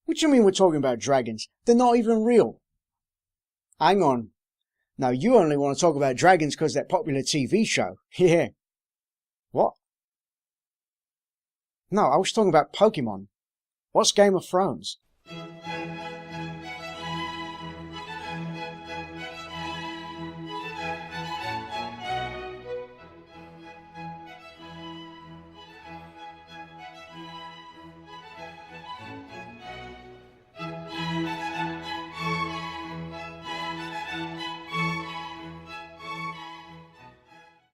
What do you mean we're talking about dragons? They're not even real. Hang on. Now you only want to talk about dragons because that popular TV show. Yeah. What? No, I was talking about Pokemon. What's Game of Thrones?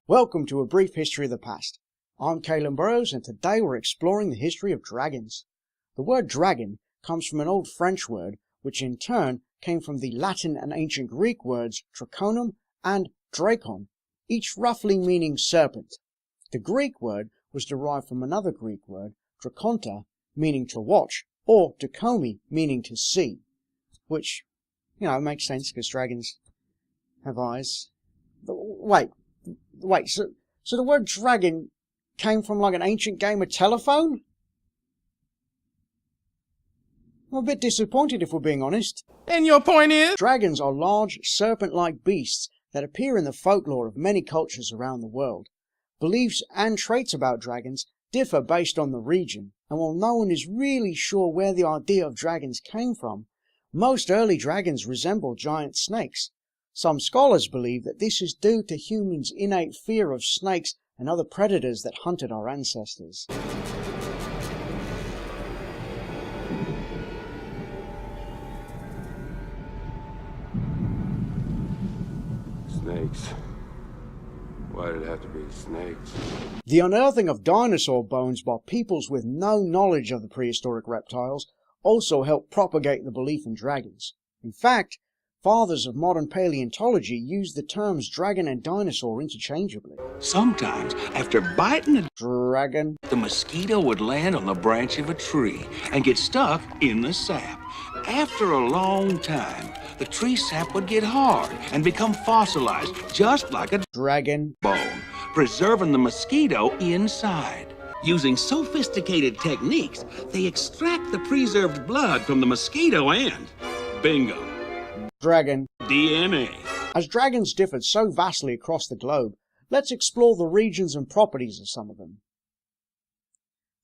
Welcome to A Brief History of the Past. I'm Kaelan, and today we're exploring the history of dragons. The word dragon comes from an old French word, which in turn came from the Latin and ancient Greek words draconum and drakon, each roughly meaning serpent. The Greek word was derived from another Greek word, drakonta, meaning to watch, or dakomi, meaning to see, which, makes sense because dragons have eyes. Wait, so the word dragon came from like an ancient game of telephone? I'm a bit disappointed if we're being honest. And your point is? Dragons are large, serpent-like beasts that appear in the folklore of many cultures around the world. Beliefs and traits about dragons differ based on the region, and while no one is really sure where the idea of dragons came from, most early dragons resemble giant snakes. Some scholars believe that this is due to humans' innate fear of snakes and other predators that hunted our ancestors. Snakes. Why did it have to be snakes? The unearthing of dinosaur bones by peoples with no knowledge of the prehistoric reptiles also helped propagate the belief in dragons. In fact, fathers of modern paleontology use the terms dragon and dinosaur interchangeably. Sometimes, after biting a dragon, the mosquito would land on the branch of a tree and get stuck in the sap. After a long time, the tree sap would get hard and become fossilized, just like a dragon bone, preserving the mosquito inside. Using sophisticated techniques, they extract the preserved blood from the mosquito and bingo! Dragon DNA. As dragons differed so vastly across the globe, let's explore the regions and properties of some of them.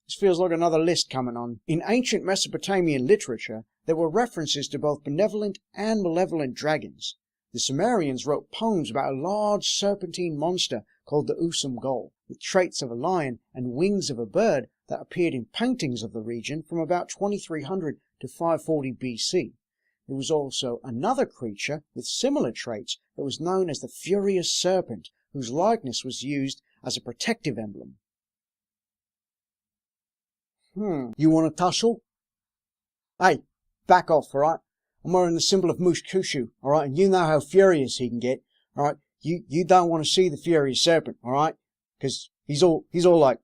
This feels like another list coming on. In ancient Mesopotamian literature, there were references to both benevolent and malevolent dragons. The Sumerians wrote poems about a large serpentine monster called the Usum Gol, with traits of a lion and wings of a bird that appeared in paintings of the region from about 2300 to 540 BC. There was also another creature with similar traits that was known as the Furious Serpent, whose likeness was used as a protective emblem. You want to tussle? Hey, back off, alright? I'm wearing the symbol of Mushkushu, alright? And you know how furious he can get, alright? You don't want to see the Furious Serpent, alright? Because he's all like...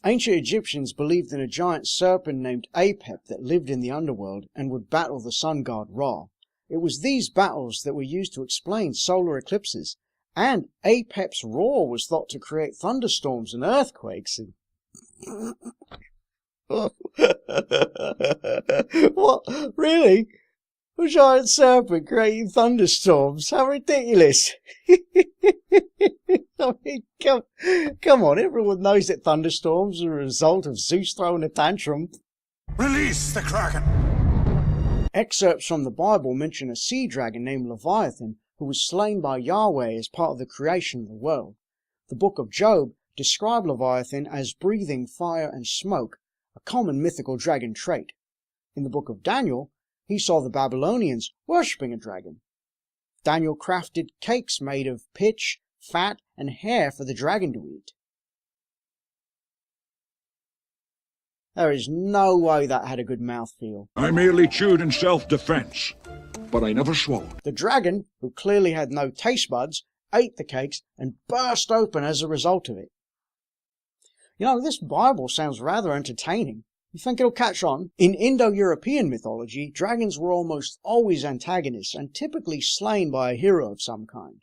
Ancient Egyptians believed in a giant serpent named Apep that lived in the underworld and would battle the sun god Ra. It was these battles that were used to explain solar eclipses, and Apep's roar was thought to create thunderstorms and earthquakes. What? Really? A giant serpent creating thunderstorms? How ridiculous! I mean, come on, everyone knows that thunderstorms are a result of Zeus throwing a tantrum. Release the Kraken! Excerpts from the Bible mention a sea dragon named Leviathan who was slain by Yahweh as part of the creation of the world. The book of Job described Leviathan as breathing fire and smoke, a common mythical dragon trait. In the book of Daniel, he saw the Babylonians worshipping a dragon. Daniel crafted cakes made of pitch, fat, and hair for the dragon to eat. There is no way that had a good mouthfeel. I merely chewed in self-defense, but I never swallowed. The dragon, who clearly had no taste buds, ate the cakes and burst open as a result of it. You know, this Bible sounds rather entertaining. You think it'll catch on? In Indo-European mythology, dragons were almost always antagonists and typically slain by a hero of some kind.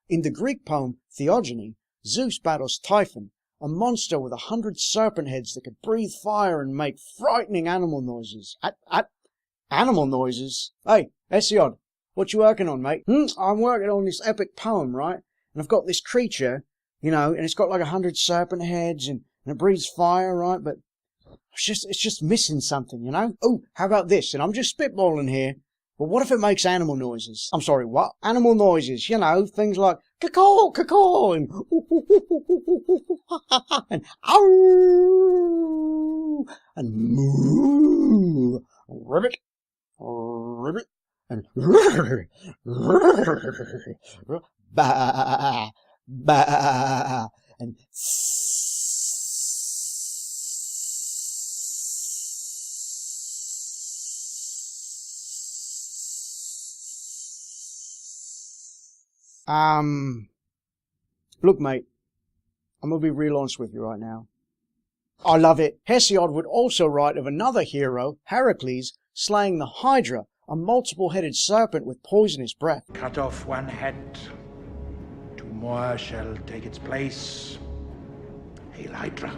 In the Greek poem Theogony, Zeus battles Typhon, a monster with 100 serpent heads that could breathe fire and make frightening animal noises. Animal noises? Hey, Hesiod, what you working on, mate? I'm working on this epic poem, right? And I've got this creature, you know, and it's got like 100 serpent heads and it breathes fire, right? But it's just missing something, you know? Oh, how about this? And I'm just spitballing here. But what if it makes animal noises? I'm sorry, what? Animal noises, you know, things like caw, caw, and and ow, and moo, ribbit, ribbit, and ba, ba, and look, mate, I'm gonna be real honest with you right now. I love it. Hesiod would also write of another hero, Heracles, slaying the Hydra, a multiple-headed serpent with poisonous breath. Cut off one head, 2 more shall take its place. Hail Hydra.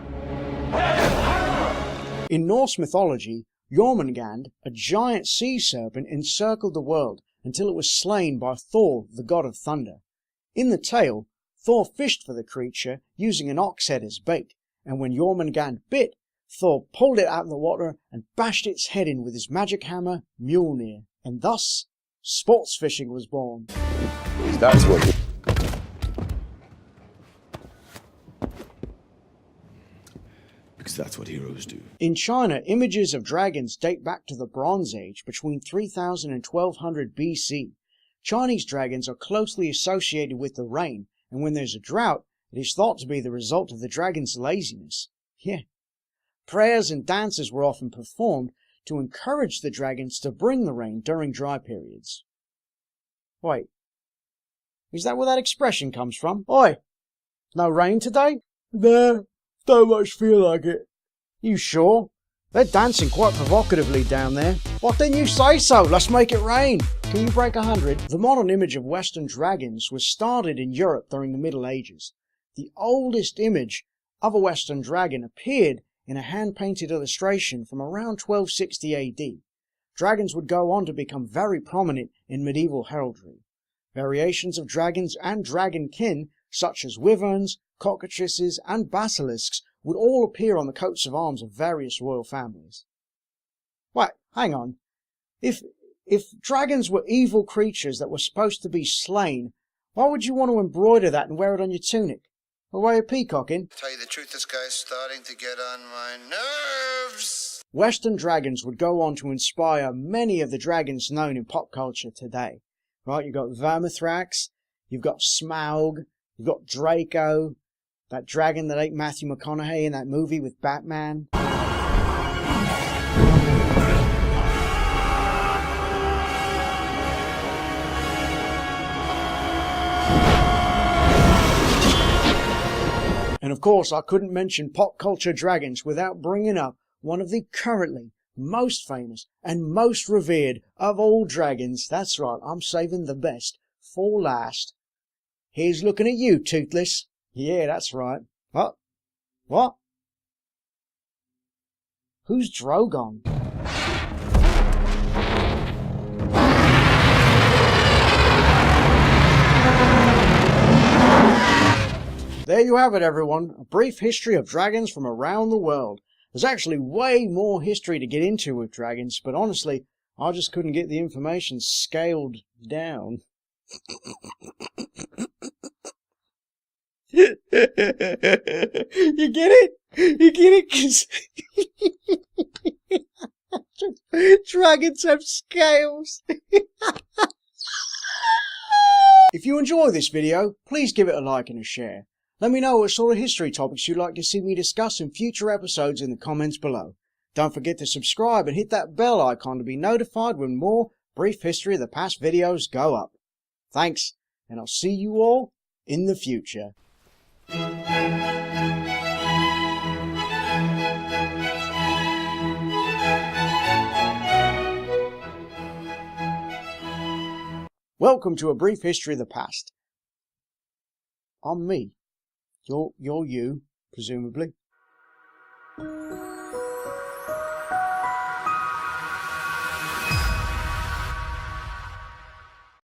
In Norse mythology, Jormungand, a giant sea serpent, encircled the world until it was slain by Thor, the god of thunder. In the tale, Thor fished for the creature using an ox head as bait, and when Jormungand bit, Thor pulled it out of the water and bashed its head in with his magic hammer, Mjolnir, and thus, sports fishing was born. That's what... Because that's what heroes do. In China, images of dragons date back to the Bronze Age, between 3000 and 1200 BC. Chinese dragons are closely associated with the rain, and when there's a drought, it is thought to be the result of the dragon's laziness. Yeah. Prayers and dances were often performed to encourage the dragons to bring the rain during dry periods. Wait, is that where that expression comes from? Oi, no rain today? Nah, don't much feel like it. You sure? They're dancing quite provocatively down there. What didn't you say so? Let's make it rain. Can you break 100? The modern image of Western dragons was started in Europe during the Middle Ages. The oldest image of a Western dragon appeared in a hand-painted illustration from around 1260 AD. Dragons would go on to become very prominent in medieval heraldry. Variations of dragons and dragonkin, such as wyverns, cockatrices, and basilisks, would all appear on the coats of arms of various royal families. Wait, hang on. If dragons were evil creatures that were supposed to be slain, why would you want to embroider that and wear it on your tunic? A way of peacocking? Tell you the truth, this guy's starting to get on my nerves. Western dragons would go on to inspire many of the dragons known in pop culture today. Right, you've got Vermithrax, you've got Smaug, you've got Draco, that dragon that ate Matthew McConaughey in that movie with Batman. And of course, I couldn't mention pop culture dragons without bringing up one of the currently most famous and most revered of all dragons. That's right, I'm saving the best for last. Here's looking at you, Toothless. Yeah, that's right. What? What? Who's Drogon? There you have it, everyone. A brief history of dragons from around the world. There's actually way more history to get into with dragons, but honestly, I just couldn't get the information scaled down. You get it? You get it? 'Cause dragons have scales. If you enjoy this video, please give it a like and a share. Let me know what sort of history topics you'd like to see me discuss in future episodes in the comments below. Don't forget to subscribe and hit that bell icon to be notified when more Brief History of the Past videos go up. Thanks, and I'll see you all in the future. Welcome to A Brief History of the Past. I'm me. You're you, presumably.